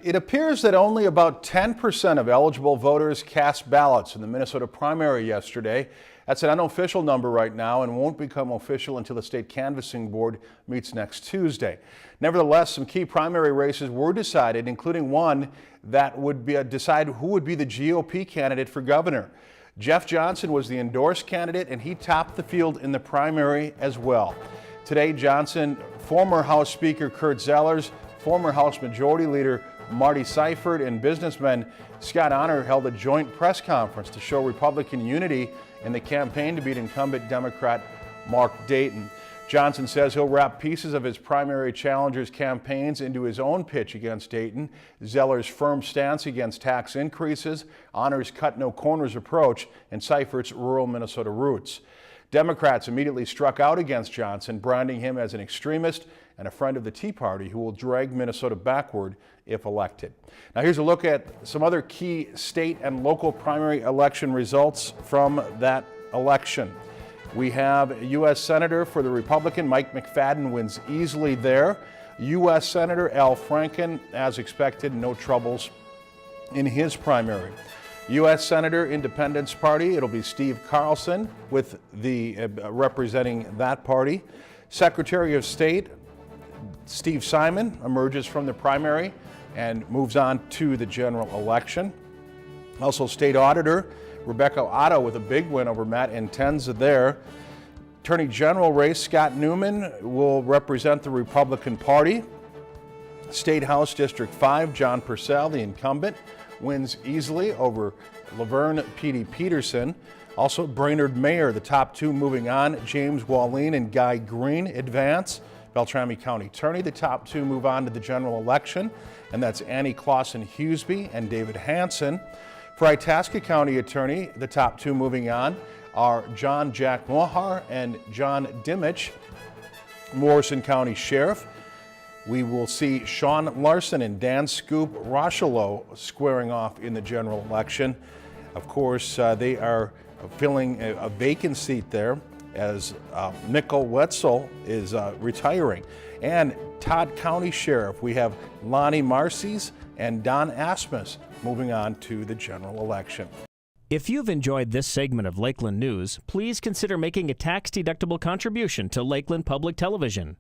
It appears that only about 10% of eligible voters cast ballots in the Minnesota primary yesterday. That's an unofficial number right now and won't become official until the state canvassing board meets next Tuesday. Nevertheless, some key primary races were decided, including one that would decide who would be the GOP candidate for governor. Jeff Johnson was the endorsed candidate, and he topped the field in the primary as well. Today, Johnson, former House Speaker Kurt Zellers, former House Majority Leader Marty Seifert, and businessman Scott Honor held a joint press conference to show Republican unity in the campaign to beat incumbent Democrat Mark Dayton. Johnson says he'll wrap pieces of his primary challenger's campaigns into his own pitch against Dayton. Zeller's firm stance against tax increases, Honor's cut-no-corners approach, and Seifert's rural Minnesota roots. Democrats immediately struck out against Johnson, branding him as an extremist and a friend of the Tea Party who will drag Minnesota backward if elected. Now here's a look at some other key state and local primary election results from that election. We have U.S. Senator for the Republican Mike McFadden wins easily there. U.S. Senator Al Franken, as expected, no troubles in his primary. U.S. Senator Independence Party, it'll be Steve Carlson with the representing that party. Secretary of State Steve Simon emerges from the primary and moves on to the general election. Also, State Auditor Rebecca Otto with a big win over Matt Intenza there. Attorney General race Scott Newman will represent the Republican Party. State House District 5, John Purcell, the incumbent, wins easily over Laverne Petey Peterson. Also, Brainerd Mayor, the top two moving on, James Wallin and Guy Green advance. Beltrami County Attorney, the top two move on to the general election, and that's Annie Clausen-Huseby and David Hansen. For Itasca County Attorney, the top two moving on are John Jack Mohar and John Dimmich. Morrison County Sheriff, we will see Sean Larson and Dan Scoop Rocheleau squaring off in the general election. Of course, they are filling a vacant seat there as Mikkel Wetzel is retiring. And Todd County Sheriff, we have Lonnie Marcies and Don Asmus moving on to the general election. If you've enjoyed this segment of Lakeland News, please consider making a tax-deductible contribution to Lakeland Public Television.